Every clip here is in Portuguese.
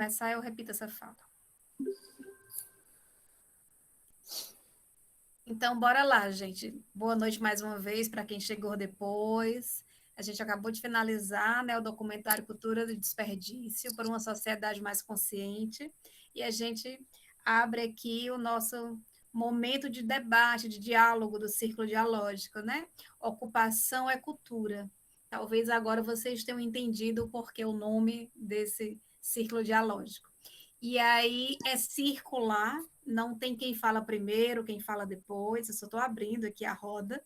começar, eu repito essa fala. Então, bora lá, gente. Boa noite mais uma vez para quem chegou depois. A gente acabou de finalizar, né, o documentário Cultura do Desperdício por uma sociedade mais consciente. E a gente abre aqui o nosso momento de debate, de diálogo do círculo dialógico, né? Ocupação é cultura. Talvez agora vocês tenham entendido o porquê o nome desse círculo dialógico. E aí é circular, não tem quem fala primeiro, quem fala depois, eu só estou abrindo aqui a roda.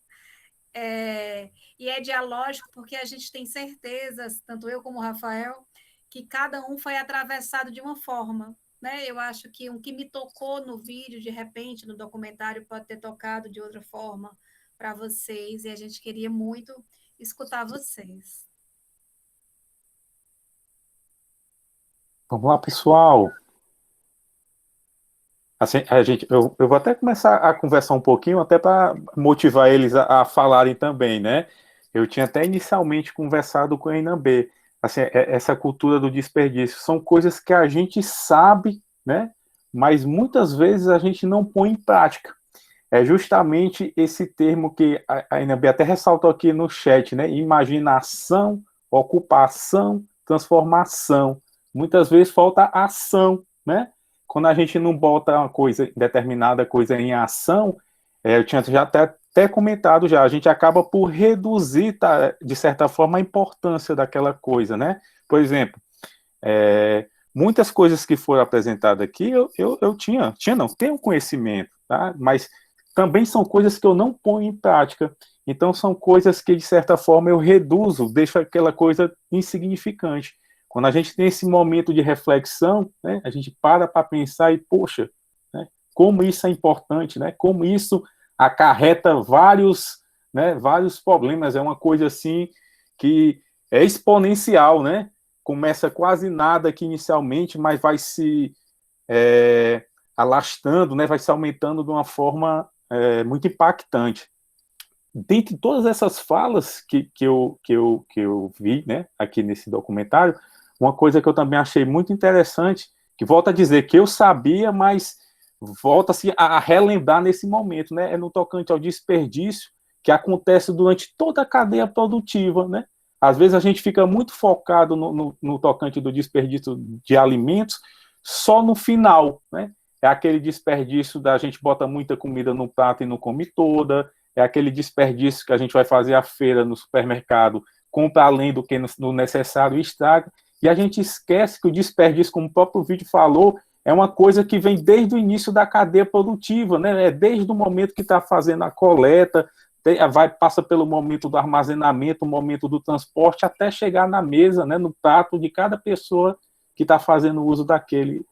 E é dialógico porque a gente tem certezas, tanto eu como o Rafael, que cada um foi atravessado de uma forma. Né? Eu acho que o que me tocou no vídeo, de repente, no documentário, pode ter tocado de outra forma para vocês, e a gente queria muito escutar vocês. Vamos lá, pessoal. Assim, eu vou até começar a conversar um pouquinho, até para motivar eles a falarem também, né? Eu tinha até inicialmente conversado com a Inambê. Assim, essa cultura do desperdício são coisas que a gente sabe, né? Mas muitas vezes a gente não põe em prática. É justamente esse termo que a Inambê até ressaltou aqui no chat, né? Imaginação, ocupação, transformação. Muitas vezes falta ação, né? Quando a gente não bota uma coisa, determinada coisa em ação, eu tinha já até comentado já, a gente acaba por reduzir, tá, de certa forma, a importância daquela coisa, né? Por exemplo, muitas coisas que foram apresentadas aqui, eu tenho conhecimento, tá? Mas também são coisas que eu não ponho em prática. Então, são coisas que, de certa forma, eu reduzo, deixo aquela coisa insignificante. Quando a gente tem esse momento de reflexão, né, a gente para pensar e, poxa, né, como isso é importante, né, como isso acarreta vários problemas. É uma coisa assim que é exponencial, né? Começa quase nada aqui inicialmente, mas vai se alastrando, né, vai se aumentando de uma forma muito impactante. Dentre todas essas falas que eu vi, né, aqui nesse documentário, uma coisa que eu também achei muito interessante, que volta a dizer que eu sabia, mas volta-se a relembrar nesse momento, né, é no tocante ao desperdício que acontece durante toda a cadeia produtiva, né? Às vezes a gente fica muito focado no tocante do desperdício de alimentos só no final, né? É aquele desperdício da gente bota muita comida no prato e não come toda, é aquele desperdício que a gente vai fazer a feira no supermercado, compra além do que no necessário e estraga, e a gente esquece que o desperdício, como o próprio vídeo falou, é uma coisa que vem desde o início da cadeia produtiva, né? É desde o momento que está fazendo a coleta, passa pelo momento do armazenamento, o momento do transporte, até chegar na mesa, né, no prato de cada pessoa que está fazendo uso daquele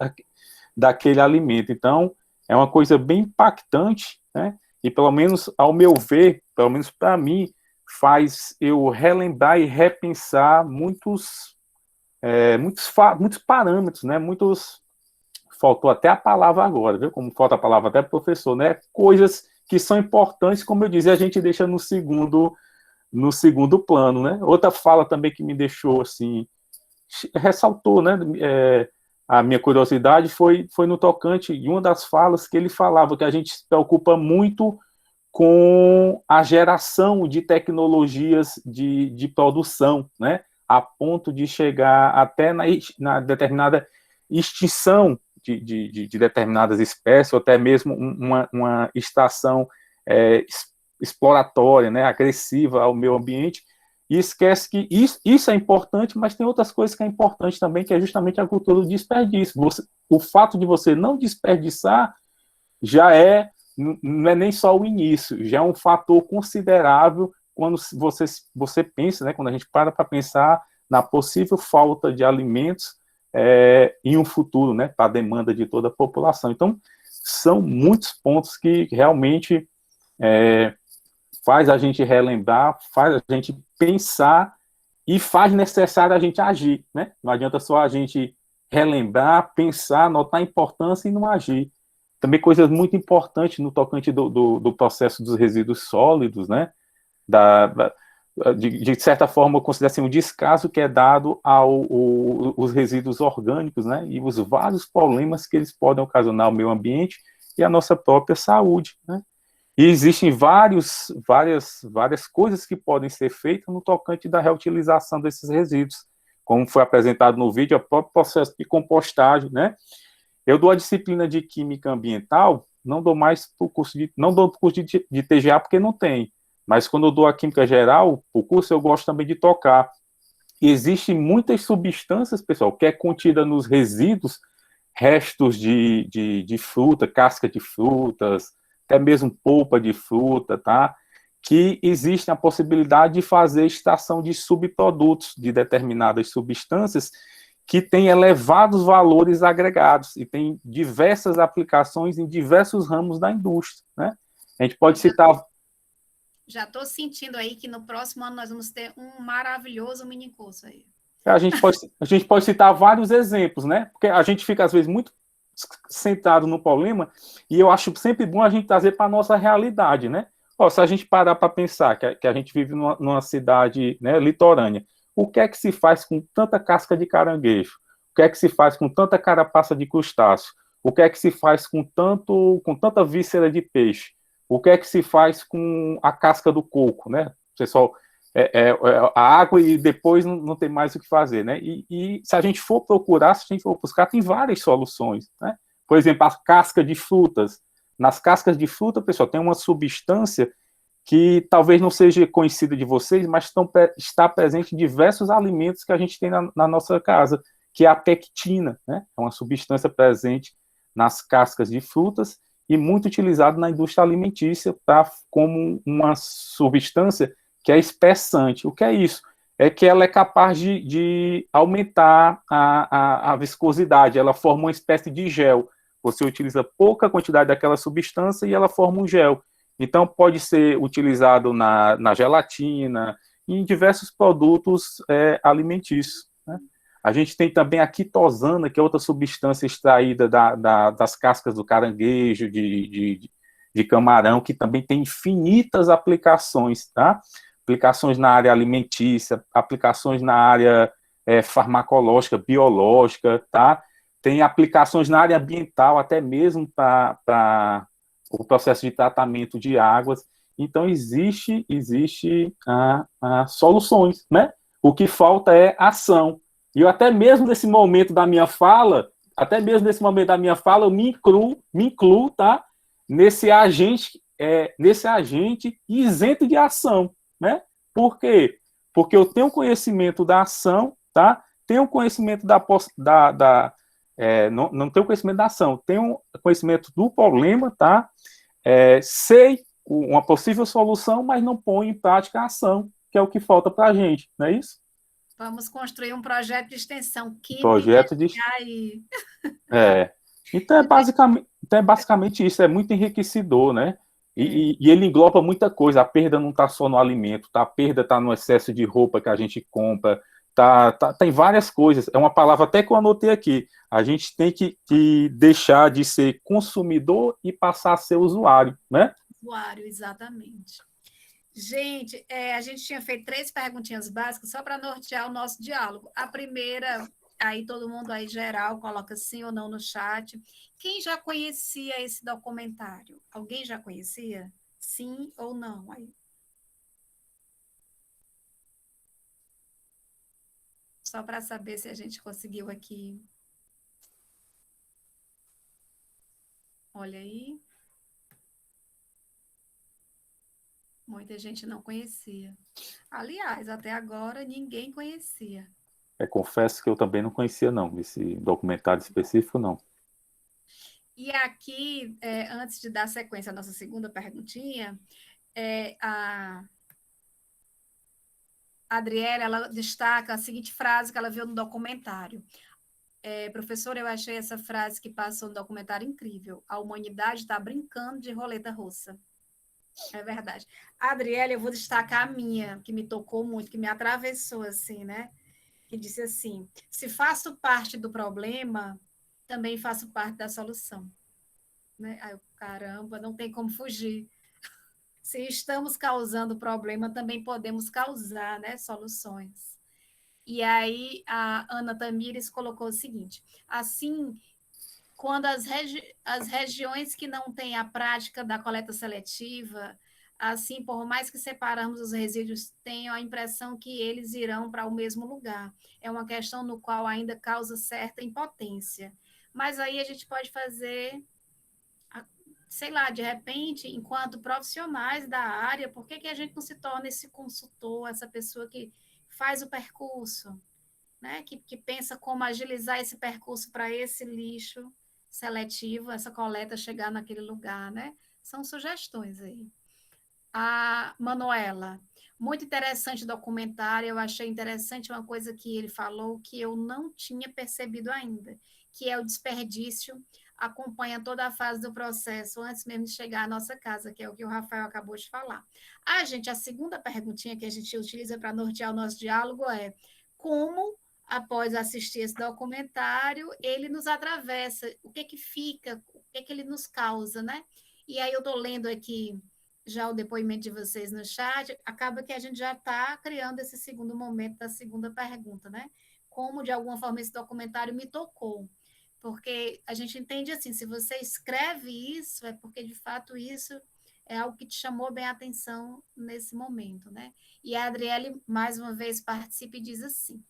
alimento. Então, é uma coisa bem impactante, né? E pelo menos, ao meu ver, pelo menos para mim, faz eu relembrar e repensar muitos parâmetros, né? Faltou até a palavra agora, viu? Como falta a palavra até professor, né? Coisas que são importantes, como eu dizia, a gente deixa no segundo plano, né? Outra fala também que me deixou assim, ressaltou, né? A minha curiosidade foi no tocante em uma das falas que ele falava que a gente se preocupa muito com a geração de tecnologias de produção, né? A ponto de chegar até na determinada extinção de determinadas espécies, ou até mesmo uma estação exploratória, né? Agressiva ao meio ambiente, e esquece que isso é importante, mas tem outras coisas que é importante também, que é justamente a cultura do desperdício. O fato de você não desperdiçar já não é nem só o início, já é um fator considerável quando você pensa, né, quando a gente para pensar na possível falta de alimentos em um futuro, né, para a demanda de toda a população. Então, são muitos pontos que realmente faz a gente relembrar, faz a gente pensar e faz necessário a gente agir, né? Não adianta só a gente relembrar, pensar, notar a importância e não agir. Também coisas muito importantes no tocante do processo dos resíduos sólidos, né? de certa forma, eu considero assim, um descaso que é dado aos resíduos orgânicos, né, e os vários problemas que eles podem ocasionar ao meio ambiente e à nossa própria saúde, né. E existem várias coisas que podem ser feitas no tocante da reutilização desses resíduos, como foi apresentado no vídeo, o próprio processo de compostagem, né. Eu dou a disciplina de Química Ambiental, não dou mais para o curso não dou o curso de TGA porque não tem, mas quando eu dou a Química Geral, o curso eu gosto também de tocar. E existem muitas substâncias, pessoal, que é contida nos resíduos, restos de fruta, casca de frutas, até mesmo polpa de fruta, tá? Que existe a possibilidade de fazer extração de subprodutos de determinadas substâncias que têm elevados valores agregados e tem diversas aplicações em diversos ramos da indústria, né? A gente pode citar... Já estou sentindo aí que no próximo ano nós vamos ter um maravilhoso mini curso aí. A gente pode citar vários exemplos, né? Porque a gente fica, às vezes, muito centrado no problema e eu acho sempre bom a gente trazer para a nossa realidade, né? Ó, se a gente parar para pensar que a gente vive numa cidade, né, litorânea, o que é que se faz com tanta casca de caranguejo? O que é que se faz com tanta carapaça de crustáceo? O que é que se faz com tanta víscera de peixe? O que é que se faz com a casca do coco, né? Pessoal, a água e depois não tem mais o que fazer, né? E se a gente for procurar, se a gente for buscar, tem várias soluções, né? Por exemplo, a casca de frutas. Nas cascas de fruta, pessoal, tem uma substância que talvez não seja conhecida de vocês, mas está presente em diversos alimentos que a gente tem na nossa casa, que é a pectina, né? É uma substância presente nas cascas de frutas e muito utilizada na indústria alimentícia como uma substância que é espessante. O que é isso? É que ela é capaz de aumentar a viscosidade, ela forma uma espécie de gel. Você utiliza pouca quantidade daquela substância e ela forma um gel. Então, pode ser utilizado na gelatina e em diversos produtos alimentícios, né? A gente tem também a quitosana, que é outra substância extraída das cascas do caranguejo, de camarão, que também tem infinitas aplicações, tá? Aplicações na área alimentícia, aplicações na área farmacológica, biológica, tá? Tem aplicações na área ambiental, até mesmo para o processo de tratamento de águas. Então, existe soluções, né? O que falta é ação. E eu até mesmo nesse momento da minha fala, eu me incluo, tá? Nesse agente isento de ação, né? Por quê? Porque eu tenho conhecimento da ação, tá? Tenho conhecimento não tenho conhecimento da ação, tenho conhecimento do problema, tá? Sei uma possível solução, mas não ponho em prática a ação, que é o que falta para a gente, não é isso? Vamos construir um projeto de extensão química Projeto de... aí. É. Então é basicamente isso, é muito enriquecedor, né? E ele engloba muita coisa, a perda não está só no alimento, tá? A perda está no excesso de roupa que a gente compra, tem várias coisas, é uma palavra até que eu anotei aqui, a gente tem que deixar de ser consumidor e passar a ser usuário, né? Usuário, exatamente. Gente, a gente tinha feito 3 perguntinhas básicas só para nortear o nosso diálogo. A primeira, aí todo mundo aí geral coloca sim ou não no chat. Quem já conhecia esse documentário? Alguém já conhecia? Sim ou não? Aí. Só para saber se a gente conseguiu aqui. Olha aí. Muita gente não conhecia. Aliás, até agora ninguém conhecia. Confesso que eu também não conhecia, não, esse documentário específico, não. E aqui, antes de dar sequência à nossa segunda perguntinha, a Adriele, ela destaca a seguinte frase que ela viu no documentário. Professora, eu achei essa frase que passou no documentário incrível. A humanidade está brincando de roleta russa. É verdade. Adriele, eu vou destacar a minha, que me tocou muito, que me atravessou assim, né? Que disse assim: se faço parte do problema, também faço parte da solução. Né? Aí eu, caramba, não tem como fugir. Se estamos causando problema, também podemos causar, né, soluções. E aí a Ana Tamires colocou o seguinte: assim, quando as regiões que não têm a prática da coleta seletiva, assim, por mais que separamos os resíduos, tenho a impressão que eles irão para o mesmo lugar. É uma questão no qual ainda causa certa impotência. Mas aí a gente pode fazer, sei lá, de repente, enquanto profissionais da área, por que a gente não se torna esse consultor, essa pessoa que faz o percurso, né? Que pensa como agilizar esse percurso para esse lixo seletivo, essa coleta chegar naquele lugar, né? São sugestões aí. A Manuela, muito interessante o documentário, eu achei interessante uma coisa que ele falou que eu não tinha percebido ainda, que é o desperdício acompanha toda a fase do processo antes mesmo de chegar à nossa casa, que é o que o Rafael acabou de falar. Gente, a segunda perguntinha que a gente utiliza para nortear o nosso diálogo é como, após assistir esse documentário, ele nos atravessa, o que fica, o que ele nos causa, né? E aí eu estou lendo aqui já o depoimento de vocês no chat, acaba que a gente já está criando esse segundo momento da segunda pergunta, né? Como, de alguma forma, esse documentário me tocou. Porque a gente entende assim, se você escreve isso, é porque, de fato, isso é algo que te chamou bem a atenção nesse momento, né? E a Adriele, mais uma vez, participa e diz assim,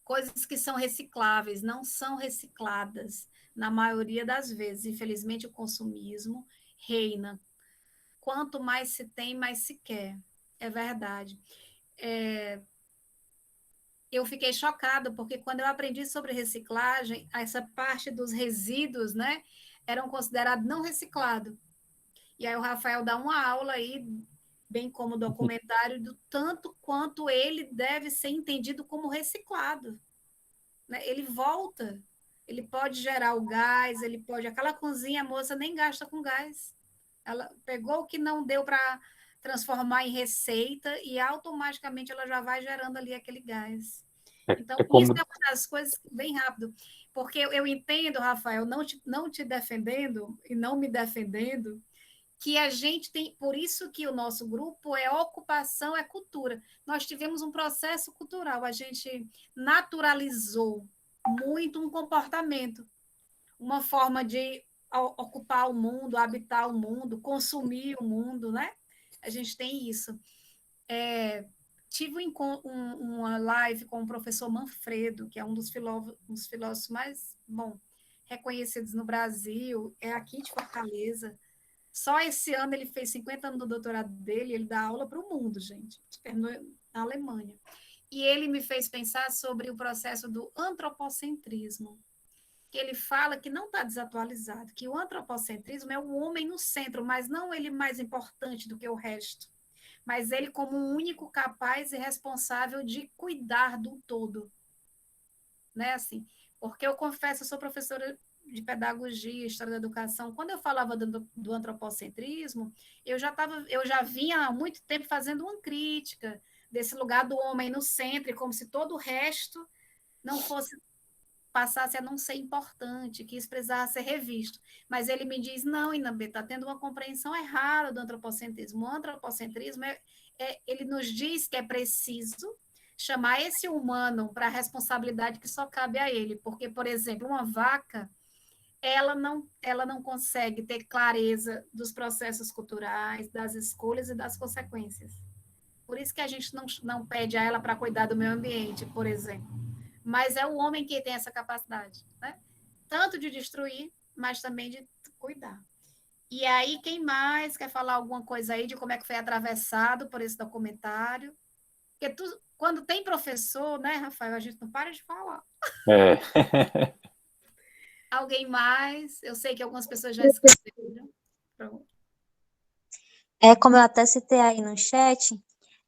coisas que são recicláveis não são recicladas na maioria das vezes. Infelizmente, o consumismo reina. Quanto mais se tem, mais se quer. É verdade. Eu fiquei chocada, porque quando eu aprendi sobre reciclagem, essa parte dos resíduos, né, eram considerados não reciclados. E aí o Rafael dá uma aula aí, bem como documentário, do tanto quanto ele deve ser entendido como reciclado. Né? Ele volta, ele pode gerar o gás, ele pode... Aquela cozinha, a moça nem gasta com gás. Ela pegou o que não deu para transformar em receita e automaticamente ela já vai gerando ali aquele gás. Então, É isso como. é uma das coisas bem rápido, porque eu entendo, Rafael, não te defendendo e não me defendendo, que a gente tem, por isso que o nosso grupo é ocupação, é cultura. Nós tivemos um processo cultural, a gente naturalizou muito um comportamento, uma forma de ocupar o mundo, habitar o mundo, consumir o mundo, né? A gente tem isso. Tive uma live com o professor Manfredo, que é um dos filósofos mais reconhecidos no Brasil, é aqui de Fortaleza. Só esse ano ele fez 50 anos do doutorado dele, ele dá aula para o mundo, gente, na Alemanha. E ele me fez pensar sobre o processo do antropocentrismo, que ele fala que não está desatualizado, que o antropocentrismo é o homem no centro, mas não ele mais importante do que o resto, mas ele como um único capaz e responsável de cuidar do todo, né? Assim, porque eu confesso, eu sou professora de pedagogia, história da educação. Quando eu falava do antropocentrismo, eu já vinha há muito tempo fazendo uma crítica desse lugar do homem no centro, como se todo o resto não fosse passasse a não ser importante, que isso precisava ser revisto. Mas ele me diz, não, Inambê, está tendo uma compreensão errada do antropocentrismo. O antropocentrismo, ele nos diz que é preciso chamar esse humano para a responsabilidade que só cabe a ele. Porque, por exemplo, uma vaca, ela não consegue ter clareza dos processos culturais, das escolhas e das consequências. Por isso que a gente não pede a ela para cuidar do meio ambiente, por exemplo. Mas é o homem que tem essa capacidade, né? Tanto de destruir, mas também de cuidar. E aí, quem mais quer falar alguma coisa aí de como é que foi atravessado por esse documentário? Porque quando tem professor, né, Rafael, a gente não para de falar. É. Alguém mais? Eu sei que algumas pessoas já escreveram. Pronto. Como eu até citei aí no chat,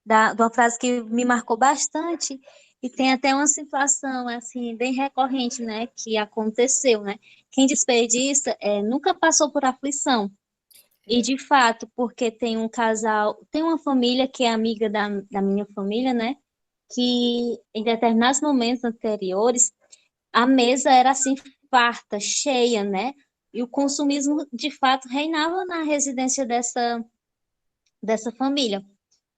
de uma frase que me marcou bastante, e tem até uma situação, assim, bem recorrente, né, que aconteceu, né? Quem desperdiça nunca passou por aflição. E, de fato, porque tem um casal, tem uma família que é amiga da minha família, né, que em determinados momentos anteriores, a mesa era, assim, farta, cheia, né? E o consumismo, de fato, reinava na residência dessa família.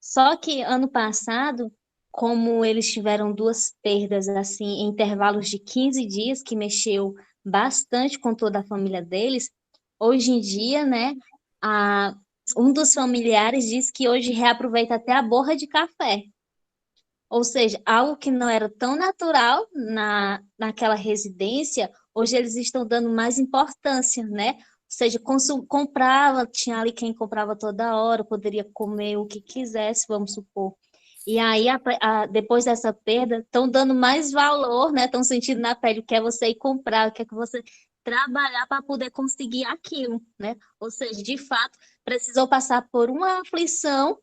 Só que ano passado, como eles tiveram duas perdas assim em intervalos de 15 dias, que mexeu bastante com toda a família deles, hoje em dia, né, um dos familiares diz que hoje reaproveita até a borra de café. Ou seja, algo que não era tão natural naquela residência, hoje eles estão dando mais importância, né? Ou seja, comprava, tinha ali quem comprava toda hora, poderia comer o que quisesse, vamos supor. E aí, depois dessa perda, estão dando mais valor, né? Estão sentindo na pele o que é você ir comprar, o que é que você trabalhar para poder conseguir aquilo, né? Ou seja, de fato, precisou passar por uma aflição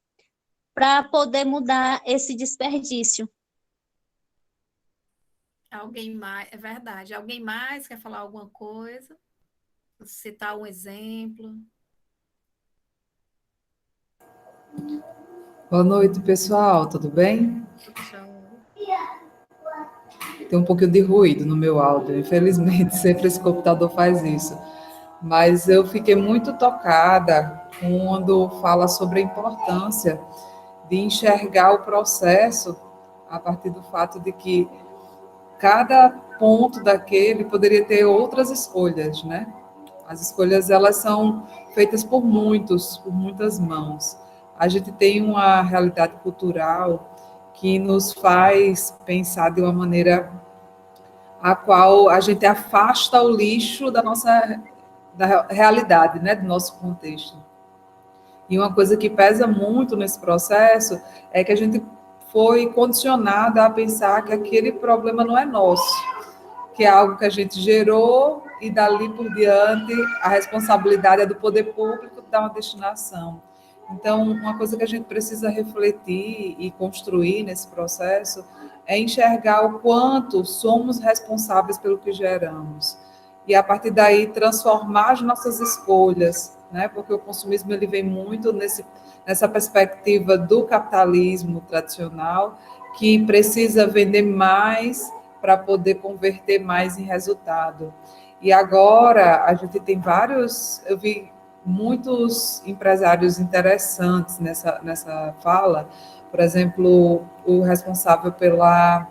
para poder mudar esse desperdício. Alguém mais, é verdade. Alguém mais quer falar alguma coisa? Citar um exemplo? Boa noite, pessoal, tudo bem? Tudo show. Tem um pouquinho de ruído no meu áudio, infelizmente, sempre esse computador faz isso. Mas eu fiquei muito tocada quando fala sobre a importância de enxergar o processo a partir do fato de que cada ponto daquele poderia ter outras escolhas, né? As escolhas, elas são feitas por muitas mãos. A gente tem uma realidade cultural que nos faz pensar de uma maneira a qual a gente afasta o lixo da nossa da realidade, né, do nosso contexto. E uma coisa que pesa muito nesse processo é que a gente foi condicionada a pensar que aquele problema não é nosso, que é algo que a gente gerou e dali por diante a responsabilidade é do poder público dar uma destinação. Então, uma coisa que a gente precisa refletir e construir nesse processo é enxergar o quanto somos responsáveis pelo que geramos. E, a partir daí, transformar as nossas escolhas, né? Porque o consumismo ele vem muito nessa perspectiva do capitalismo tradicional, que precisa vender mais para poder converter mais em resultado. E agora a gente tem eu vi muitos empresários interessantes nessa fala, por exemplo, o responsável pela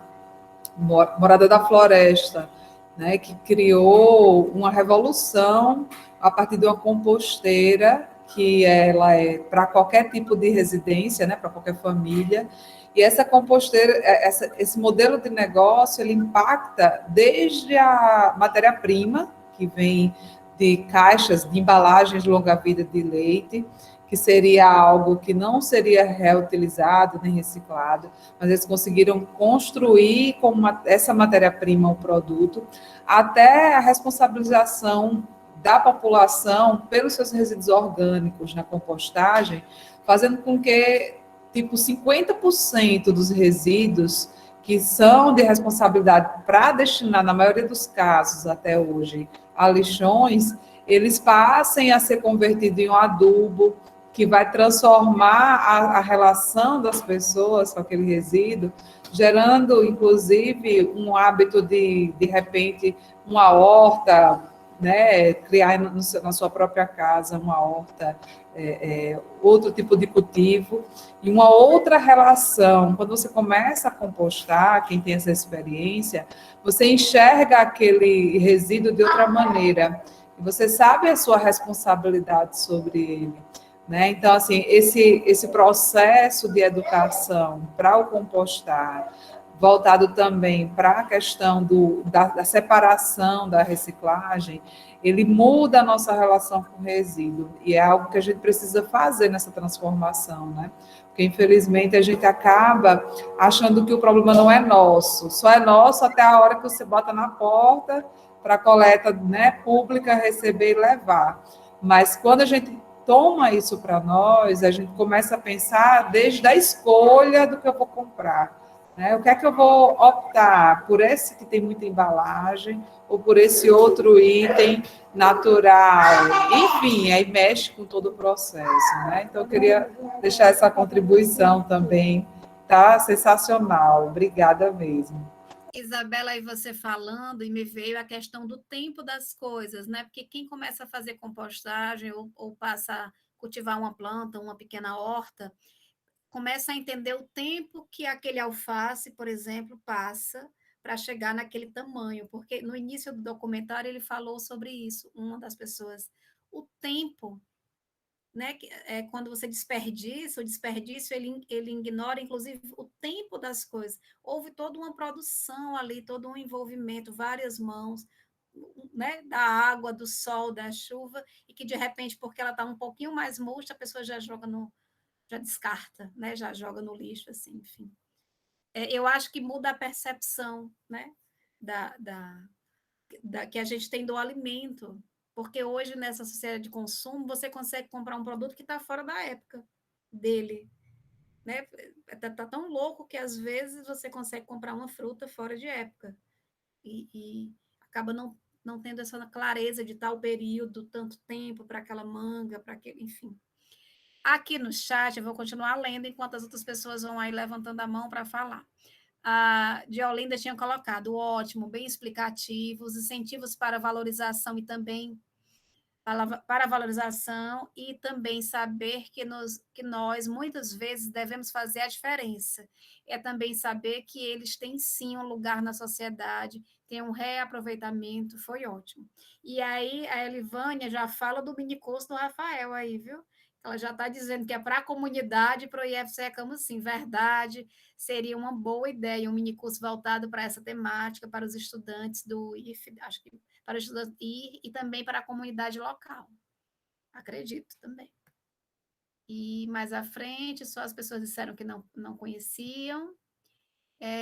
Morada da Floresta, né, que criou uma revolução a partir de uma composteira que ela é para qualquer tipo de residência, né, para qualquer família. E essa composteira, esse modelo de negócio, ele impacta desde a matéria-prima, que vem de caixas de embalagens de longa-vida de leite, que seria algo que não seria reutilizado nem reciclado, mas eles conseguiram construir com essa matéria-prima o produto, até a responsabilização da população pelos seus resíduos orgânicos na compostagem, fazendo com que tipo 50% dos resíduos que são de responsabilidade para destinar, na maioria dos casos até hoje, a lixões, eles passem a ser convertidos em um adubo que vai transformar a relação das pessoas com aquele resíduo, gerando, inclusive, um hábito de repente, uma horta, né, criar na sua própria casa uma horta, outro tipo de cultivo, e uma outra relação. Quando você começa a compostar, quem tem essa experiência, você enxerga aquele resíduo de outra maneira, e você sabe a sua responsabilidade sobre ele. Né? Então, assim, esse processo de educação para o compostar, voltado também para a questão da separação da reciclagem, ele muda a nossa relação com o resíduo, e é algo que a gente precisa fazer nessa transformação, né? Porque, infelizmente, a gente acaba achando que o problema não é nosso, só é nosso até a hora que você bota na porta para a coleta, né, pública receber e levar. Mas quando a gente toma isso para nós, a gente começa a pensar desde a escolha do que eu vou comprar. Né? O que é que eu vou optar? Por esse que tem muita embalagem ou por esse outro item natural? Enfim, aí mexe com todo o processo. Né? Então, eu queria deixar essa contribuição também. Tá sensacional. Obrigada mesmo. Isabela, aí você falando, e me veio a questão do tempo das coisas, né? Porque quem começa a fazer compostagem ou passa a cultivar uma planta, uma pequena horta, começa a entender o tempo que aquele alface, por exemplo, passa para chegar naquele tamanho, porque no início do documentário ele falou sobre isso, uma das pessoas, o tempo, né, quando você desperdiça, o desperdício ele ignora inclusive o tempo das coisas. Houve toda uma produção ali, todo um envolvimento, várias mãos, né, da água, do sol, da chuva, e que de repente, porque ela está um pouquinho mais murcha, a pessoa já joga já descarta, né, já joga no lixo, assim, enfim. Eu acho que muda a percepção, né, da, da, que a gente tem do alimento, porque hoje, nessa sociedade de consumo, você consegue comprar um produto que está fora da época dele, né? Tá tão louco que, às vezes, você consegue comprar uma fruta fora de época e acaba não tendo essa clareza de tal período, tanto tempo para aquela manga, para aquele, enfim. Aqui no chat, eu vou continuar lendo enquanto as outras pessoas vão aí levantando a mão para falar. A de Olinda tinha colocado ótimo, bem explicativo, os incentivos para valorização e também para valorização e também saber que nós muitas vezes devemos fazer a diferença. É também saber que eles têm sim um lugar na sociedade, tem um reaproveitamento, foi ótimo. E aí a Elivânia já fala do minicurso do Rafael aí, viu? Ela já está dizendo que é para a comunidade, para o IFCE Camusim. Verdade, seria uma boa ideia, um minicurso voltado para essa temática, para os estudantes do IF, acho que para os estudantes e também para a comunidade local. Acredito também. E mais à frente, só as pessoas disseram que não conheciam.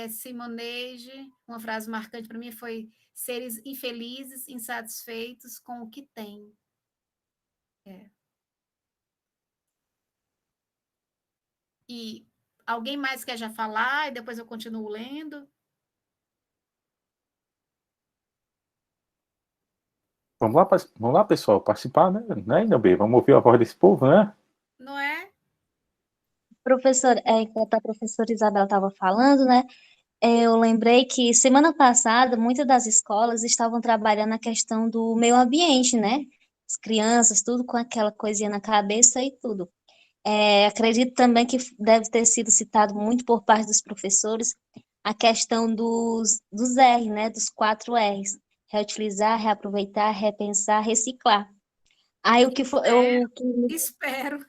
Simoneide, uma frase marcante para mim foi seres infelizes, insatisfeitos com o que têm. E alguém mais quer já falar e depois eu continuo lendo? Vamos lá, pessoal, participar, né, ainda bem, vamos ouvir a voz desse povo, né? Não é? Professor, enquanto a professora Isabel estava falando, né, eu lembrei que semana passada muitas das escolas estavam trabalhando a questão do meio ambiente, né? As crianças, tudo com aquela coisinha na cabeça e tudo. Acredito também que deve ter sido citado muito por parte dos professores a questão dos R, né? Dos 4 R's. Reutilizar, reaproveitar, repensar, reciclar. Aí o que foi, Espero.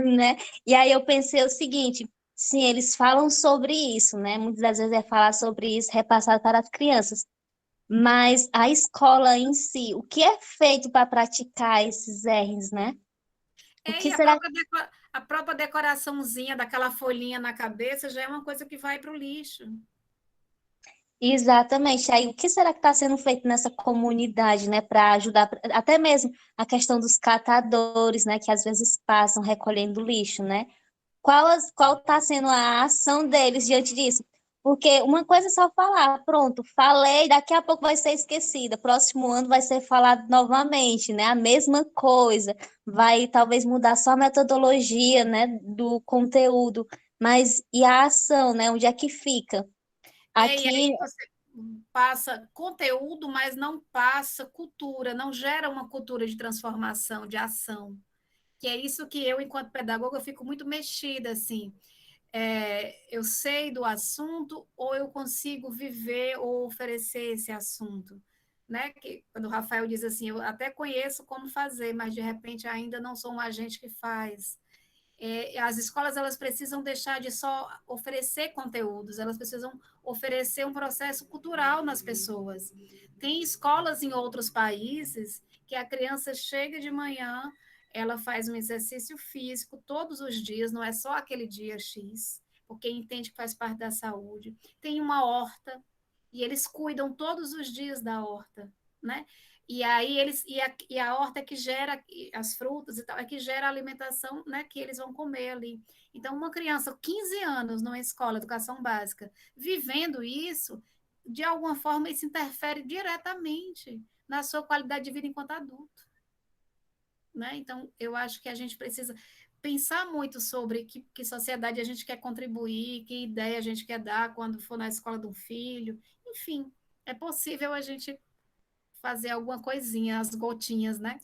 né? E aí eu pensei o seguinte, sim, eles falam sobre isso, né? Muitas das vezes é falar sobre isso, repassado para as crianças. Mas a escola em si, o que é feito para praticar esses R's, né? O que E será a própria decoraçãozinha daquela folhinha na cabeça já é uma coisa que vai para o lixo. exatamente? Aí, o que será que está sendo feito nessa comunidade, né, para ajudar, até mesmo a questão dos catadores, né, que às vezes passam recolhendo lixo, né? Qual está sendo a ação deles diante disso? Porque uma coisa é só falar, pronto, falei, daqui a pouco vai ser esquecida, próximo ano vai ser falado novamente, né? A mesma coisa, vai talvez mudar só a metodologia, né, do conteúdo, mas e a ação, né? Onde é que fica? E Aqui, aí você passa conteúdo, mas não passa cultura, não gera uma cultura de transformação, de ação. Que é isso que eu, enquanto pedagoga, eu fico muito mexida, assim. Eu sei do assunto ou eu consigo viver ou oferecer esse assunto, né? Que quando o Rafael diz assim, eu até conheço como fazer, mas de repente ainda não sou um agente que faz. As escolas elas precisam deixar de só oferecer conteúdos, elas precisam oferecer um processo cultural nas pessoas. Tem escolas em outros países que a criança chega de manhã, ela faz um exercício físico todos os dias, não é só aquele dia X, porque entende que faz parte da saúde. Tem uma horta e eles cuidam todos os dias da horta, né? E aí a horta é que gera as frutas e tal, é que gera a alimentação, né, que eles vão comer ali. Então, uma criança, 15 anos numa escola, educação básica, vivendo isso, de alguma forma isso interfere diretamente na sua qualidade de vida enquanto adulto, né? Então, eu acho que a gente precisa pensar muito sobre que sociedade a gente quer contribuir, que ideia a gente quer dar quando for na escola do filho, enfim, é possível a gente fazer alguma coisinha, as gotinhas, né?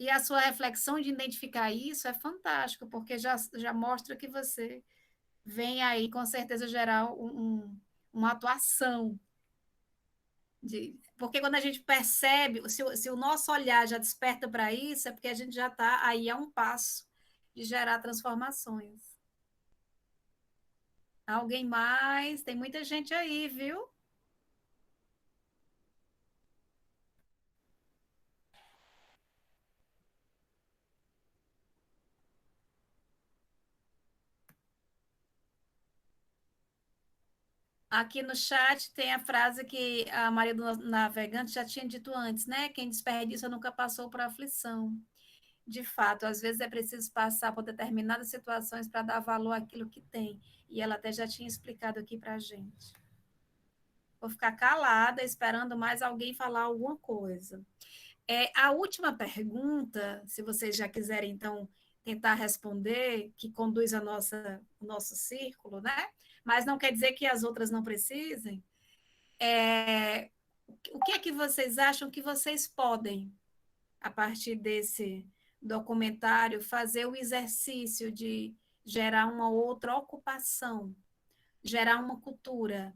E a sua reflexão de identificar isso é fantástico, porque já mostra que você vem aí, com certeza, gerar uma atuação. Porque quando a gente percebe, se o nosso olhar já desperta para isso, é porque a gente já está aí a um passo de gerar transformações. Alguém mais? Tem muita gente aí, viu? Aqui no chat tem a frase que a Maria do Navegante já tinha dito antes, né? Quem desperdiça nunca passou por aflição. De fato, às vezes é preciso passar por determinadas situações para dar valor àquilo que tem. E ela até já tinha explicado aqui para a gente. Vou ficar calada, esperando mais alguém falar alguma coisa. A última pergunta, se vocês já quiserem, então, tentar responder, que conduz o nosso círculo, né? Mas não quer dizer que as outras não precisem. O que é que vocês acham que vocês podem, a partir desse documentário, fazer o exercício de gerar uma outra ocupação, gerar uma cultura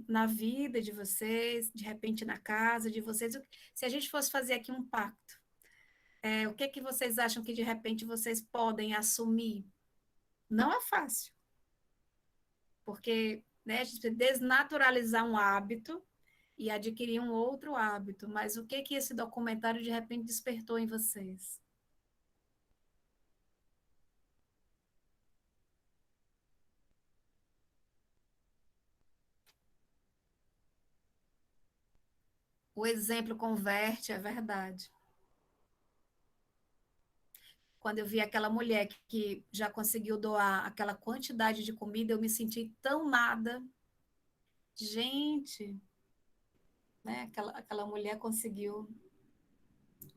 na vida de vocês, de repente na casa de vocês? Se a gente fosse fazer aqui um pacto, o que é que vocês acham que de repente vocês podem assumir? Não é fácil, porque, né, a gente precisa desnaturalizar um hábito e adquirir um outro hábito, mas o que que esse documentário de repente despertou em vocês? O exemplo converte, é verdade. Quando eu vi aquela mulher que já conseguiu doar aquela quantidade de comida, eu me senti tão nada. Gente, né? Aquela mulher conseguiu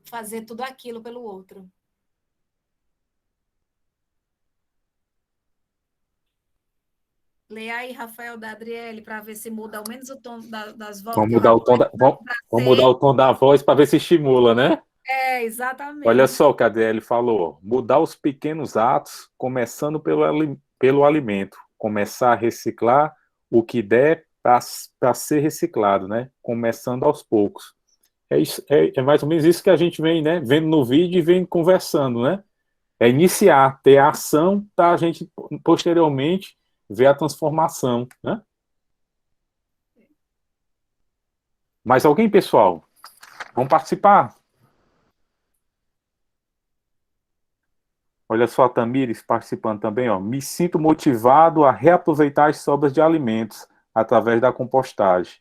fazer tudo aquilo pelo outro. Leia aí, Rafael, da Adriele, para ver se muda ao menos o tom das vozes. Vamos mudar o tom vamos mudar o tom da voz para ver se estimula, né? Olha Exatamente. só o que a Adriele falou. Mudar os pequenos atos, começando pelo alimento. Começar a reciclar o que der para ser reciclado, né? Começando aos poucos. É mais ou menos isso que a gente vem, né, vendo no vídeo e vem conversando, né? É iniciar, ter a ação, para a gente posteriormente ver a transformação, né? Mais alguém, pessoal? Vamos participar? Olha só a Tamires participando também, ó. Me sinto motivado a reaproveitar as sobras de alimentos através da compostagem.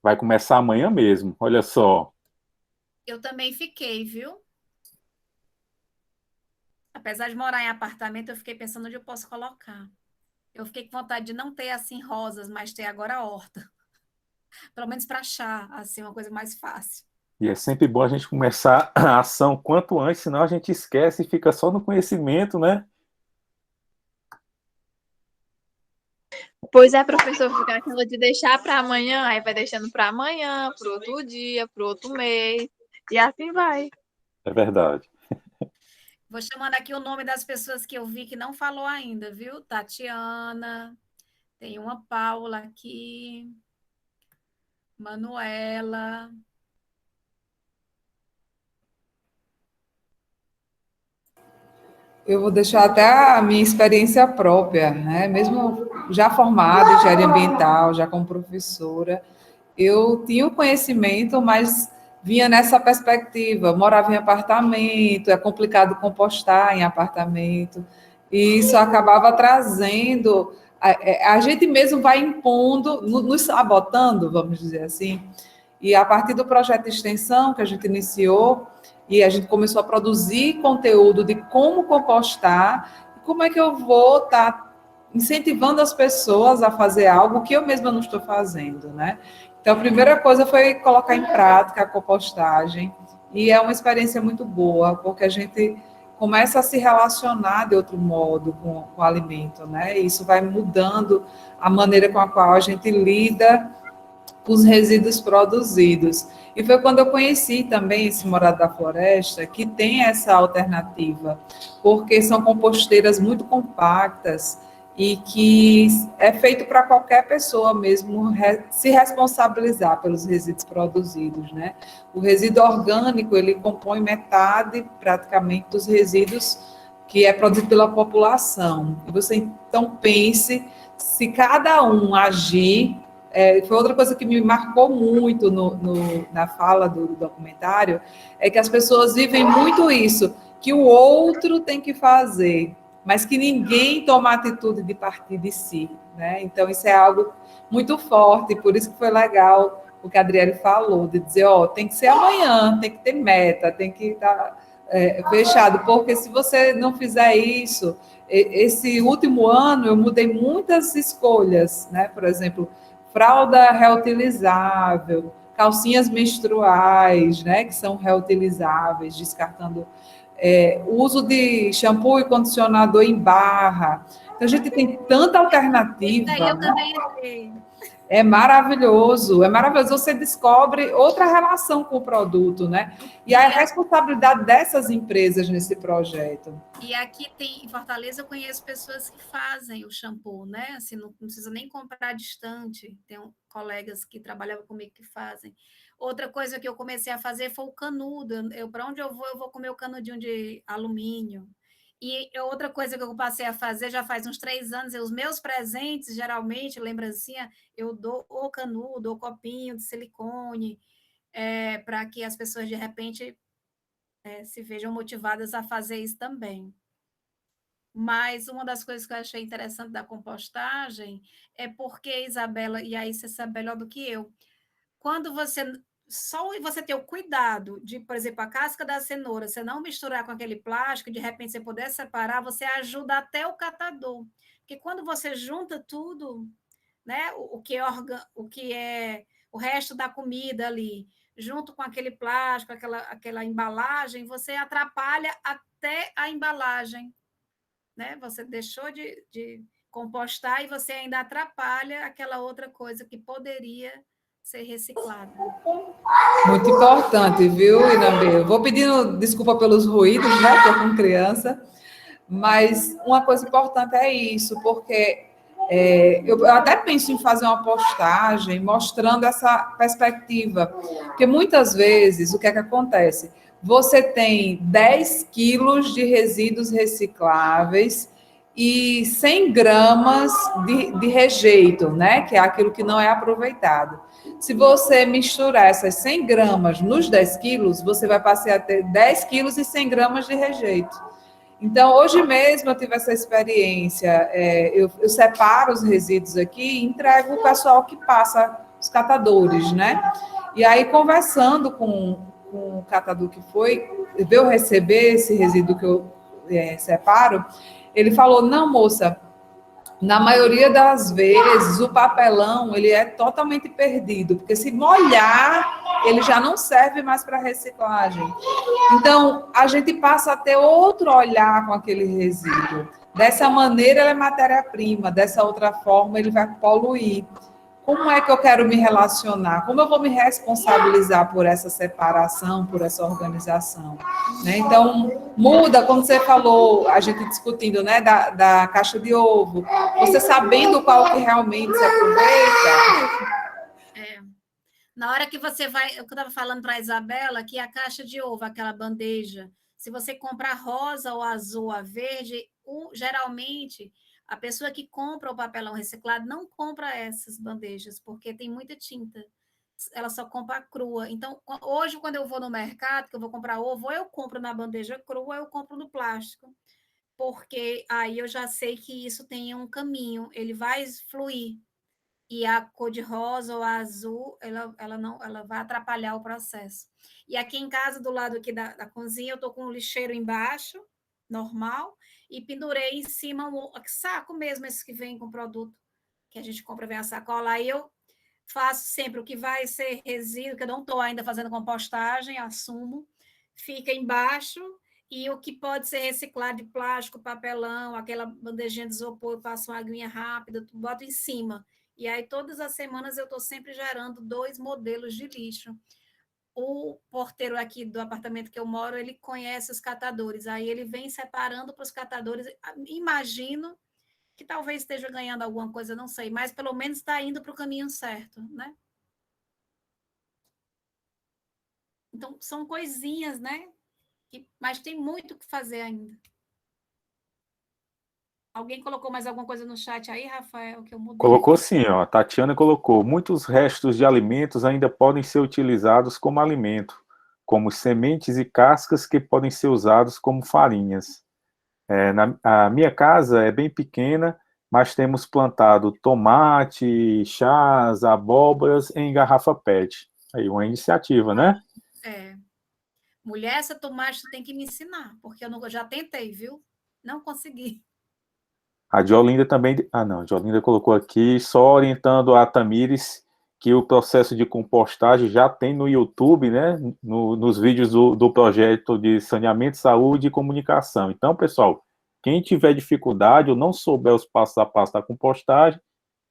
Vai começar amanhã mesmo, olha só. Eu também fiquei, viu? Apesar de morar em apartamento, eu fiquei pensando onde eu posso colocar. Eu fiquei com vontade de não ter, assim, rosas, mas ter agora a horta. Pelo menos para achar, assim, uma coisa mais fácil. E é sempre bom a gente começar a ação quanto antes, senão a gente esquece e fica só no conhecimento, né? Pois é, professor, ficar aquela de deixar para amanhã, aí vai deixando para amanhã, para outro dia, para outro mês, e assim vai. É verdade. Vou chamando aqui o nome das pessoas que eu vi que não falou ainda, viu? Tatiana, tem uma Paula aqui, Manuela. Eu vou deixar até a minha experiência própria, né? Mesmo já formada em engenharia ambiental, já como professora, eu tinha o conhecimento, mas vinha nessa perspectiva. Morava em apartamento, é complicado compostar em apartamento, e isso acabava trazendo. A gente mesmo vai impondo, nos sabotando, vamos dizer assim. E a partir do projeto de extensão que a gente iniciou, e a gente começou a produzir conteúdo de como compostar, como é que eu vou estar incentivando as pessoas a fazer algo que eu mesma não estou fazendo, né? Então, a primeira coisa foi colocar em prática a compostagem, e é uma experiência muito boa, porque a gente começa a se relacionar de outro modo com o alimento, né? E isso vai mudando a maneira com a qual a gente lida com os resíduos produzidos. E foi quando eu conheci também esse Morada da Floresta, que tem essa alternativa, porque são composteiras muito compactas e que é feito para qualquer pessoa mesmo se responsabilizar pelos resíduos produzidos, né? O resíduo orgânico, ele compõe metade praticamente dos resíduos que é produzido pela população. E você então pense, se cada um agir, foi outra coisa que me marcou muito na fala do documentário, é que as pessoas vivem muito isso, que o outro tem que fazer, mas que ninguém toma a atitude de partir de si, né? Então, isso é algo muito forte, por isso que foi legal o que a Adriele falou, de dizer, ó, tem que ser amanhã, tem que ter meta, tem que estar fechado, porque se você não fizer isso, esse último ano eu mudei muitas escolhas, né? Por exemplo, fralda reutilizável, calcinhas menstruais, né? Que são reutilizáveis, descartando o uso de shampoo e condicionador em barra. Então, a gente tem tanta alternativa. Daí eu também entrei. É maravilhoso, é maravilhoso. Você descobre outra relação com o produto, né? E a responsabilidade dessas empresas nesse projeto. E aqui em Fortaleza eu conheço pessoas que fazem o shampoo, né? Assim, não precisa nem comprar distante. Tem colegas que trabalhavam comigo que fazem. Outra coisa que eu comecei a fazer foi o canudo. Para onde eu vou comer o canudinho de alumínio. E outra coisa que eu passei a fazer já faz uns 3 anos, os meus presentes, geralmente, lembrancinha, eu dou o canudo, ou copinho de silicone, para que as pessoas, de repente, se vejam motivadas a fazer isso também. Mas uma das coisas que eu achei interessante da compostagem é porque, Isabela, e aí você sabe melhor do que eu, quando você ter o cuidado de, por exemplo, a casca da cenoura, você não misturar com aquele plástico, de repente você puder separar, você ajuda até o catador. Porque quando você junta tudo, né, o que é o resto da comida ali, junto com aquele plástico, aquela embalagem, você atrapalha até a embalagem, né? Você deixou de compostar e você ainda atrapalha aquela outra coisa que poderia ser reciclada. Muito importante, viu, Inambê? Eu vou pedindo desculpa pelos ruídos, né? Estou com criança, mas uma coisa importante é isso, porque eu até penso em fazer uma postagem mostrando essa perspectiva, porque muitas vezes o que é que acontece? Você tem 10 quilos de resíduos recicláveis e 100 gramas de rejeito, né? Que é aquilo que não é aproveitado. Se você misturar essas 100 gramas nos 10 quilos, você vai passar a ter 10 quilos e 100 gramas de rejeito. Então, hoje mesmo eu tive essa experiência, eu separo os resíduos aqui e entrego o pessoal que passa, os catadores, né? E aí, conversando com o catador que veio receber esse resíduo que eu separo, ele falou, não, moça, na maioria das vezes, o papelão ele é totalmente perdido, porque se molhar, ele já não serve mais para reciclagem. Então, a gente passa a ter outro olhar com aquele resíduo. Dessa maneira, ele é matéria-prima, dessa outra forma, ele vai poluir. Como é que eu quero me relacionar? Como eu vou me responsabilizar por essa separação, por essa organização? Né? Então, muda, como você falou, a gente discutindo, né, da caixa de ovo, você sabendo qual que realmente se aproveita. Na hora que você vai, eu estava falando para a Isabela que a caixa de ovo, aquela bandeja, se você comprar rosa ou azul ou verde, geralmente a pessoa que compra o papelão reciclado não compra essas bandejas, porque tem muita tinta. Ela só compra crua. Então, hoje, quando eu vou no mercado, que eu vou comprar ovo, ou eu compro na bandeja crua, ou eu compro no plástico. Porque aí eu já sei que isso tem um caminho, ele vai fluir. E a cor de rosa ou a azul, ela vai atrapalhar o processo. E aqui em casa, do lado aqui da cozinha, eu estou com o lixeiro embaixo, normal, e pendurei em cima um saco mesmo, esse que vem com produto, que a gente compra, vem a sacola. Aí eu faço sempre o que vai ser resíduo, que eu não estou ainda fazendo compostagem, assumo, fica embaixo, e o que pode ser reciclado de plástico, papelão, aquela bandejinha de isopor, eu passo uma aguinha rápida, boto em cima. E aí, todas as semanas, eu estou sempre gerando 2 modelos de lixo. O porteiro aqui do apartamento que eu moro, ele conhece os catadores, aí ele vem separando para os catadores. Imagino que talvez esteja ganhando alguma coisa, não sei, mas pelo menos está indo para o caminho certo, né? Então, são coisinhas, né? Mas tem muito o que fazer ainda. Alguém colocou mais alguma coisa no chat aí, Rafael, que eu mudei? Colocou sim, ó. A Tatiana colocou: muitos restos de alimentos ainda podem ser utilizados como alimento, como sementes e cascas que podem ser usados como farinhas. A minha casa é bem pequena, mas temos plantado tomate, chás, abóboras em garrafa PET. Aí uma iniciativa, né? É. Mulher, essa tomate tu tem que me ensinar, porque eu já tentei, viu? Não consegui. A Diolinda também. Ah, não, a Diolinda colocou aqui, só orientando a Tamires que o processo de compostagem já tem no YouTube, né? Nos vídeos do projeto de saneamento, saúde e comunicação. Então, pessoal, quem tiver dificuldade ou não souber os passos a passo da compostagem,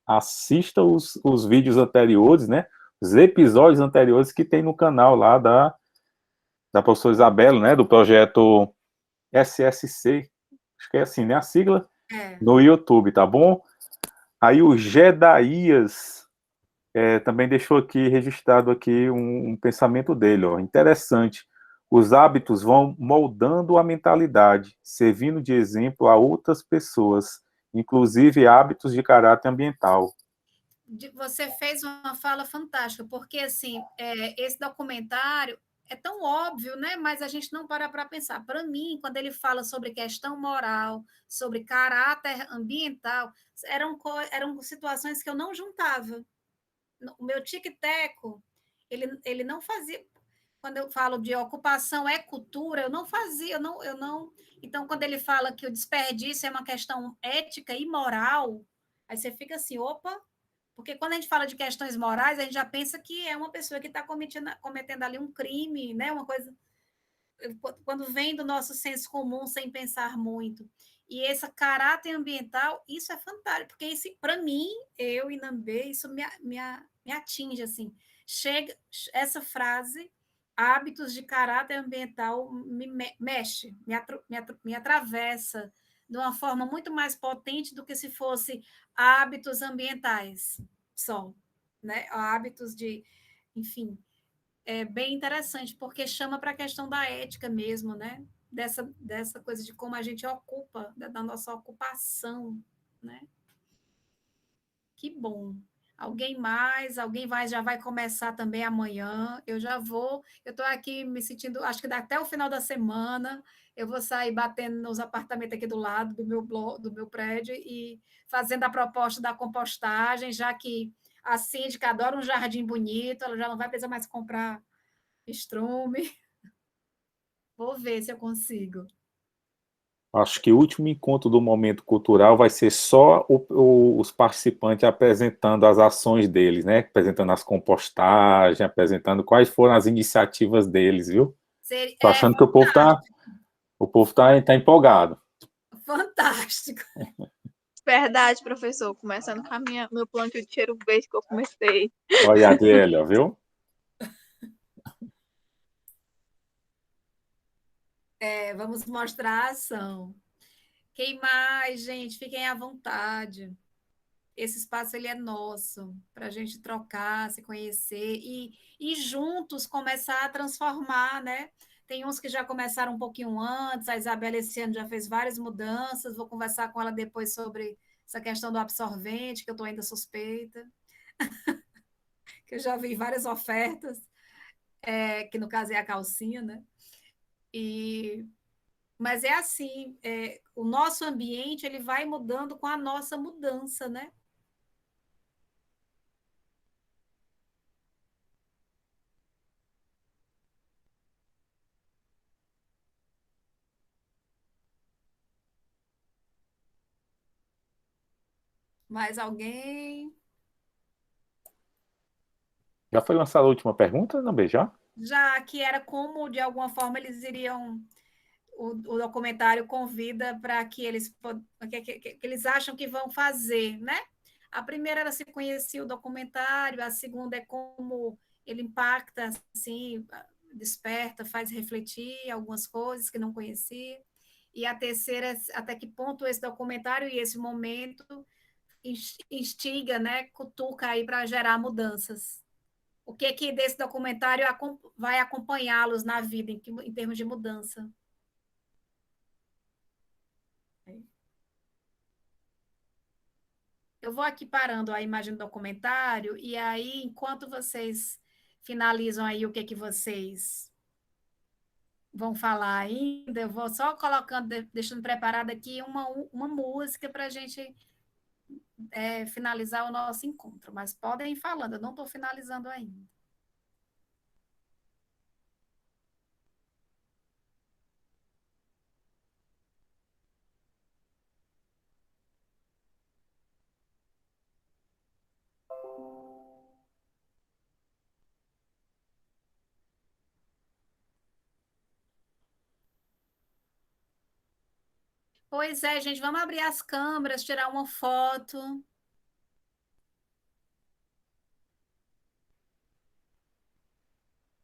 assista os vídeos anteriores, né? Os episódios anteriores que tem no canal lá da professora Isabela, né? Do projeto SSC, acho que é assim, né? A sigla É. no YouTube, tá bom? Aí o Gedaías também deixou aqui registrado aqui um pensamento dele, ó, interessante. Os hábitos vão moldando a mentalidade, servindo de exemplo a outras pessoas, inclusive hábitos de caráter ambiental. Você fez uma fala fantástica, porque assim, esse documentário é tão óbvio, né? Mas a gente não para pensar. Para mim, quando ele fala sobre questão moral, sobre caráter ambiental, eram situações que eu não juntava. O meu tic-teco, ele não fazia. Quando eu falo de ocupação é cultura, eu não fazia, eu não. Então, quando ele fala que o desperdício é uma questão ética e moral, aí você fica assim, opa, porque quando a gente fala de questões morais, a gente já pensa que é uma pessoa que está cometendo ali um crime, né? Uma coisa. Quando vem do nosso senso comum sem pensar muito. E esse caráter ambiental, isso é fantástico, porque isso, para mim, eu e Nambê, isso me atinge, assim. Chega, essa frase, hábitos de caráter ambiental, mexe, me atravessa de uma forma muito mais potente do que se fosse hábitos ambientais só, né? Hábitos de, enfim, é bem interessante, porque chama para a questão da ética mesmo, né? Dessa coisa de como a gente ocupa, da nossa ocupação, né? Que bom. Alguém mais? Alguém já vai começar também amanhã. Eu já vou. Eu estou aqui me sentindo, acho que até o final da semana eu vou sair batendo nos apartamentos aqui do lado do meu prédio e fazendo a proposta da compostagem, já que a síndica adora um jardim bonito, ela já não vai precisar mais comprar estrume. Vou ver se eu consigo. Acho que o último encontro do momento cultural vai ser só os participantes apresentando as ações deles, né? Apresentando as compostagens, apresentando quais foram as iniciativas deles, viu? Tô É achando que o povo tá empolgado. fantástico. Verdade, professor. Começando com meu plantio de cheiro verde que eu comecei. Olha a Adélia, viu? Vamos mostrar a ação. Quem mais, gente? Fiquem à vontade. Esse espaço ele é nosso, para a gente trocar, se conhecer e juntos começar a transformar, né? Tem uns que já começaram um pouquinho antes, a Isabela esse ano já fez várias mudanças, vou conversar com ela depois sobre essa questão do absorvente, que eu estou ainda suspeita, que eu já vi várias ofertas, que no caso é a calcinha, né? E, mas é assim, o nosso ambiente ele vai mudando com a nossa mudança, né? Mais alguém? Já foi lançada a última pergunta, não, já? Já que era como, de alguma forma, eles iriam. O documentário convida para que eles que eles acham que vão fazer, né? A primeira era se conhecia o documentário, a segunda é como ele impacta, assim, desperta, faz refletir algumas coisas que não conhecia. E a terceira é até que ponto esse documentário e esse momento instiga, né, cutuca aí para gerar mudanças. O que desse documentário vai acompanhá-los na vida em termos de mudança? Eu vou aqui parando a imagem do documentário e aí, enquanto vocês finalizam aí o que vocês vão falar ainda, eu vou só colocando, deixando preparada aqui uma música para a gente finalizar o nosso encontro. Mas podem ir falando, eu não estou finalizando ainda. Pois é, gente, vamos abrir as câmeras, tirar uma foto.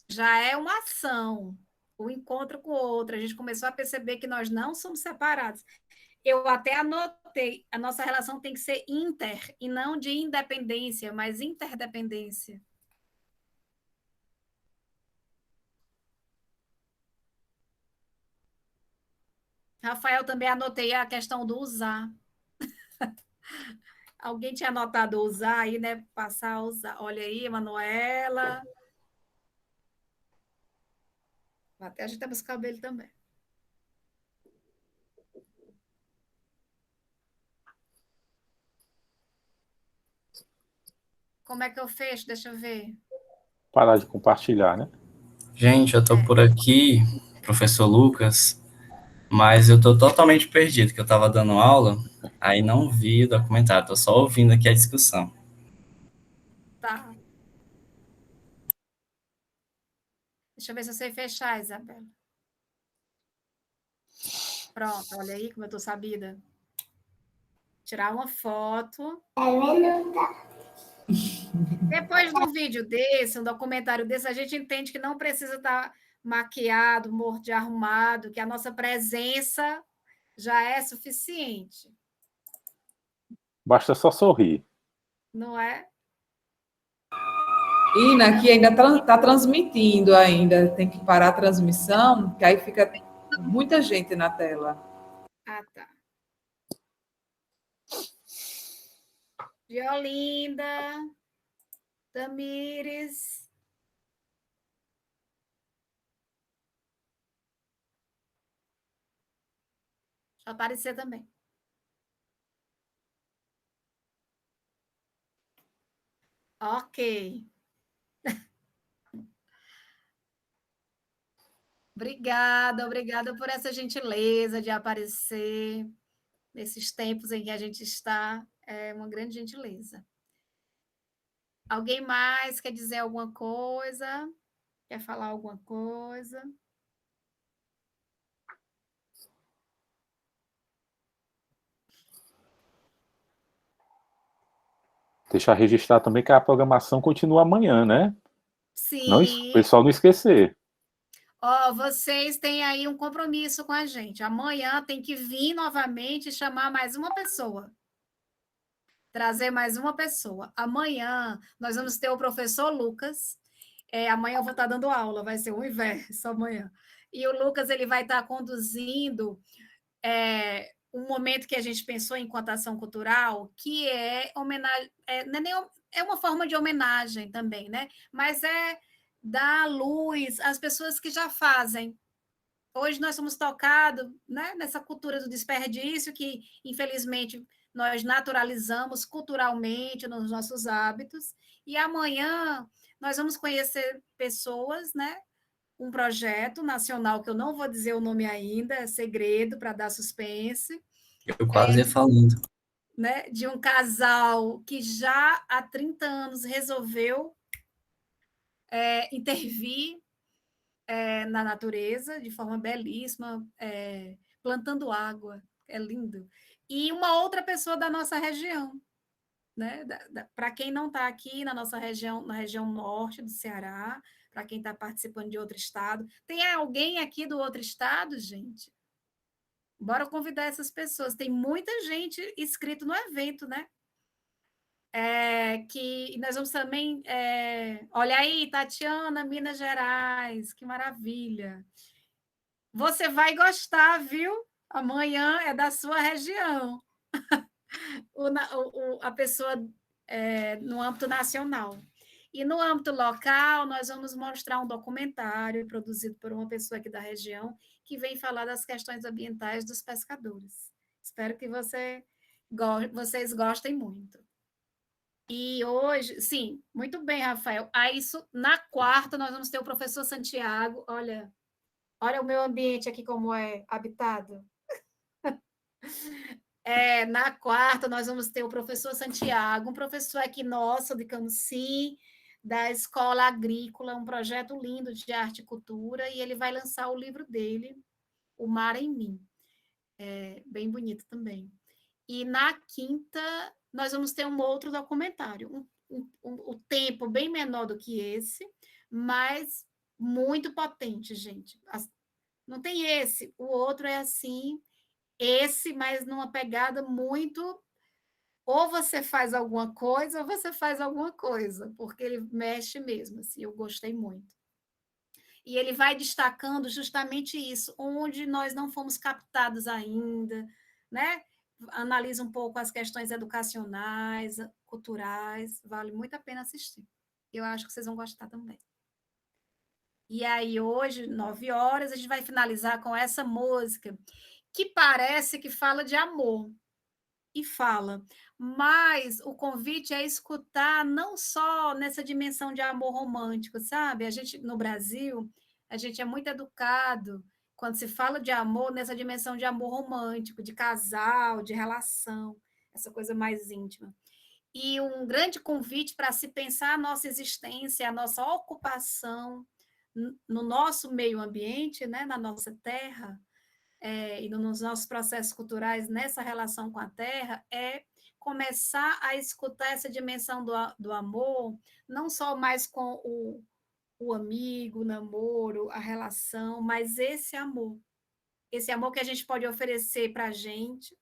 Já é uma ação, o encontro com o outro. A gente começou a perceber que nós não somos separados. Eu até anotei, a nossa relação tem que ser inter, e não de independência, mas interdependência. Rafael, também anotei a questão do usar. Alguém tinha anotado usar aí, né? Passar a usar. Olha aí, Manuela. Até ajeitar os cabelos também. Como é que eu fecho? Deixa eu ver. Parar de compartilhar, né? Gente, eu tô por aqui, professor Lucas, mas eu tô totalmente perdido, que eu tava dando aula, aí não vi o documentário, tô só ouvindo aqui a discussão. Tá. Deixa eu ver se eu sei fechar, Isabela. Pronto, olha aí como eu tô sabida. Tirar uma foto. Depois de um vídeo desse, um documentário desse, a gente entende que não precisa estar maquiado, morto de arrumado, que a nossa presença já é suficiente. Basta só sorrir. Não é? Ina, aqui ainda está transmitindo ainda, tem que parar a transmissão, que aí fica muita gente na tela. Ah, tá. Violinda, Tamires. Deixa eu aparecer também. Ok. Obrigada por essa gentileza de aparecer nesses tempos em que a gente está. É uma grande gentileza. Alguém mais quer dizer alguma coisa? Quer falar alguma coisa? Deixar registrar também que a programação continua amanhã, né? Não, o Sim. pessoal não esquecer. Ó, vocês têm aí um compromisso com a gente. Amanhã tem que vir novamente e chamar mais uma pessoa. Trazer mais uma pessoa. Amanhã nós vamos ter o professor Lucas. Amanhã eu vou estar dando aula, vai ser o inverso amanhã. E o Lucas ele vai estar conduzindo um momento que a gente pensou em cotação cultural, que é homenagem, é uma forma de homenagem também, né? Mas é dar luz às pessoas que já fazem. Hoje nós somos tocados, né, nessa cultura do desperdício que, infelizmente, nós naturalizamos culturalmente nos nossos hábitos. E amanhã nós vamos conhecer pessoas, né? Um projeto nacional que eu não vou dizer o nome ainda, é segredo para dar suspense, Eu quase ia falando. né? De um casal que já há 30 anos resolveu intervir na natureza de forma belíssima, plantando água, é lindo. E uma outra pessoa da nossa região, né? Para quem não está aqui na nossa região, na região norte do Ceará, para quem está participando de outro estado. Tem alguém aqui do outro estado, gente? Bora convidar essas pessoas. Tem muita gente inscrito no evento, né? Que nós vamos também... olha aí, Tatiana, Minas Gerais, que maravilha. Você vai gostar, viu? Amanhã é da sua região. A pessoa no âmbito nacional. E no âmbito local, nós vamos mostrar um documentário produzido por uma pessoa aqui da região que vem falar das questões ambientais dos pescadores. Espero que vocês gostem muito. E hoje, sim, muito bem, Rafael. Na quarta, nós vamos ter o professor Santiago. Olha o meu ambiente aqui como é habitado. Na quarta, nós vamos ter o professor Santiago, um professor aqui nosso, de Camusim, da Escola Agrícola, um projeto lindo de arte e cultura, e ele vai lançar o livro dele, O Mar em Mim. Bem bonito também. E na quinta, nós vamos ter um outro documentário, o tempo bem menor do que esse, mas muito potente, gente. Não tem esse, o outro é assim, mas numa pegada muito... Ou você faz alguma coisa, ou você faz alguma coisa, porque ele mexe mesmo, assim, eu gostei muito. E ele vai destacando justamente isso, onde nós não fomos captados ainda, né? Analisa um pouco as questões educacionais, culturais, vale muito a pena assistir. Eu acho que vocês vão gostar também. E aí, hoje, 9h, a gente vai finalizar com essa música, que parece que fala de amor. E fala, mas o convite é escutar não só nessa dimensão de amor romântico, sabe? A gente, no Brasil, a gente é muito educado quando se fala de amor nessa dimensão de amor romântico, de casal, de relação, essa coisa mais íntima. E um grande convite para se pensar a nossa existência, a nossa ocupação no nosso meio ambiente, né? Na nossa terra, e nos nossos processos culturais, nessa relação com a terra, é começar a escutar essa dimensão do amor, não só mais com o amigo, o namoro, a relação, mas esse amor que a gente pode oferecer para a gente,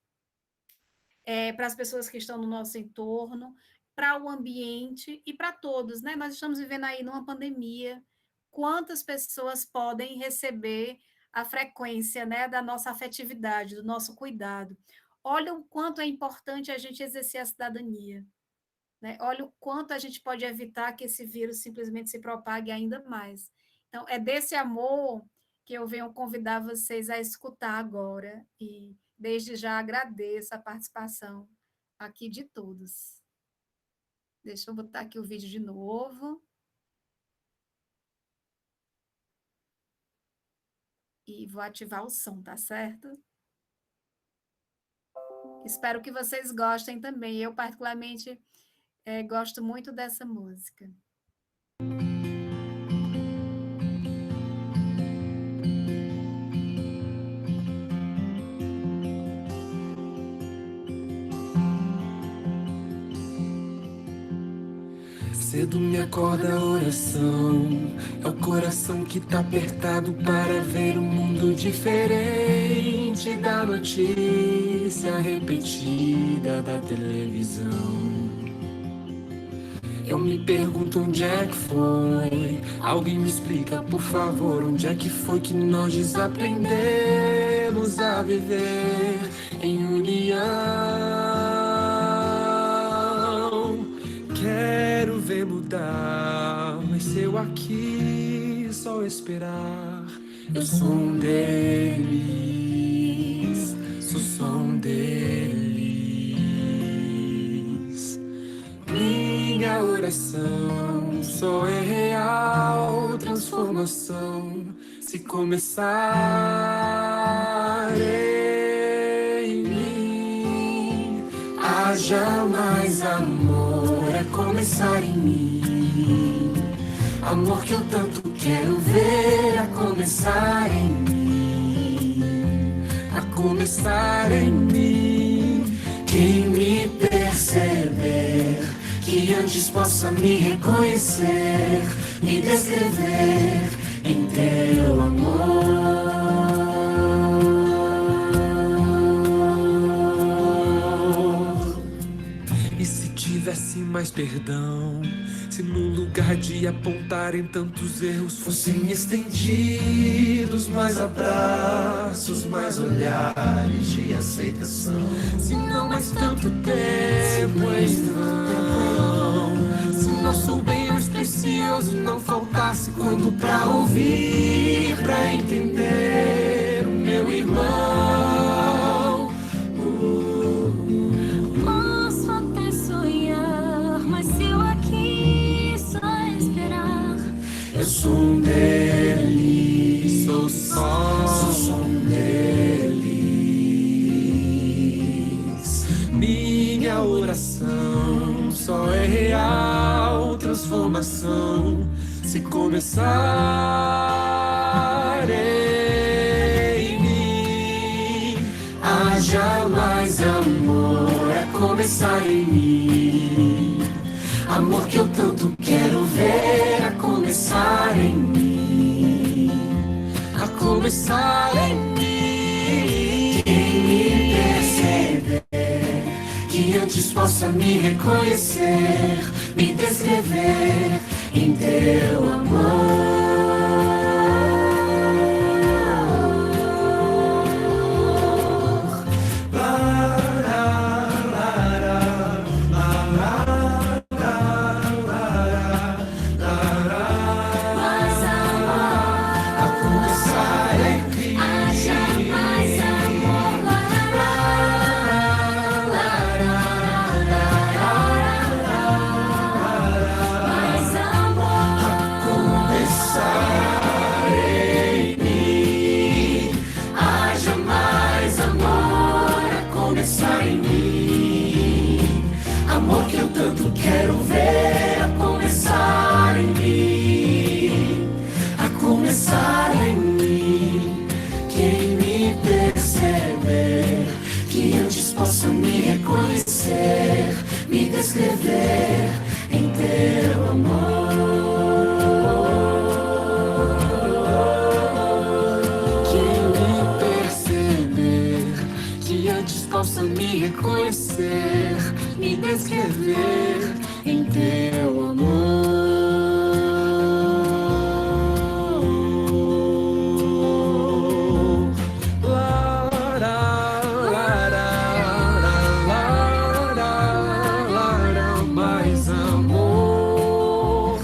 para as pessoas que estão no nosso entorno, para o ambiente e para todos, né? Nós estamos vivendo aí numa pandemia, quantas pessoas podem receber a frequência, né, da nossa afetividade, do nosso cuidado. Olha o quanto é importante a gente exercer a cidadania, né? Olha o quanto a gente pode evitar que esse vírus simplesmente se propague ainda mais. Então, é desse amor que eu venho convidar vocês a escutar agora, e desde já agradeço a participação aqui de todos. Deixa eu botar aqui o vídeo de novo. E vou ativar o som, tá certo? Espero que vocês gostem também. Eu, particularmente, gosto muito dessa música. Cedo me acorda a oração, é o coração que tá apertado para ver um mundo diferente da notícia repetida da televisão. Eu me pergunto onde é que foi, alguém me explica por favor, onde é que foi que nós desaprendemos a viver em união. Quero ver mudar, mas se eu aqui só esperar, eu sou um deles, sou um deles. Minha oração só é real transformação se começar em mim. Haja mais amor, é começar em mim. Amor que eu tanto quero ver, a começar em mim. A começar em mim. Quem me percebe perceber, que antes possa me reconhecer, me descrever em teu amor. E se tivesse mais perdão, se no lugar de apontarem tantos erros fossem estendidos mais abraços, mais olhares de aceitação, se não mais tanto tempo em vão, se nosso bem mais precioso não faltasse quando pra ouvir, pra entender o meu irmão. Posso até sonhar, mas se eu aqui só esperar, Eu sou um deles, sou só um deles. Minha oração só é real transformação se começar em mim. Haja mais amor, é começar em mim. Amor que eu tanto quero ver, a começar em mim, a começar em mim. Quem me perceber, que antes possa me reconhecer, me descrever em teu amor. mais amor, A começar em mim. haja mais amor, mais amor, Começar em mim. Haja mais amor, a começar em mim. Amor que eu tanto quero ver, a começar em mim, a começar em mim. Quem me perceber, que antes possa me reconhecer, me descrever em teu amor. Quem me perceber, que antes possa me reconhecer, me descrever em teu amor. Mais amor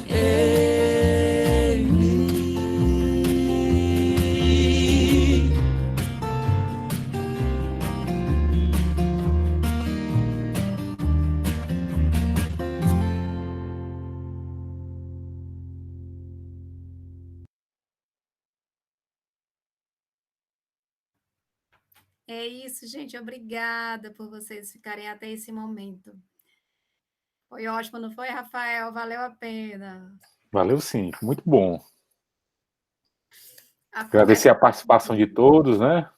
em mim. É isso, gente. Obrigada por vocês ficarem até esse momento. Foi ótimo, não foi, Rafael? Valeu a pena. Valeu sim, muito bom. A Agradecer a conversa... participação de todos, né?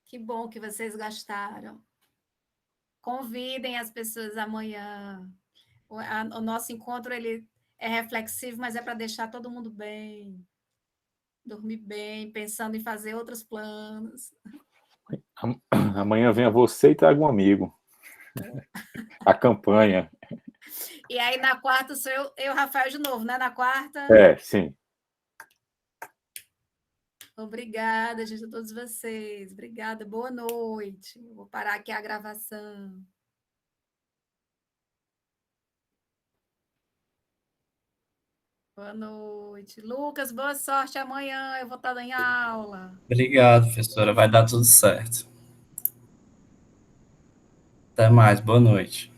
Que bom que vocês gostaram. Convidem as pessoas amanhã. O nosso encontro ele é reflexivo, mas é para deixar todo mundo bem, dormir bem, pensando em fazer outros planos. Amanhã venha você e traga um amigo. A campanha. E aí, na quarta, sou eu, Rafael, de novo, né? Na quarta. É, sim. Obrigada, gente, a todos vocês. Obrigada, boa noite. Vou parar aqui a gravação. Boa noite. Lucas, boa sorte amanhã. Eu vou estar em aula. Obrigado, professora. Vai dar tudo certo. Até mais. Boa noite.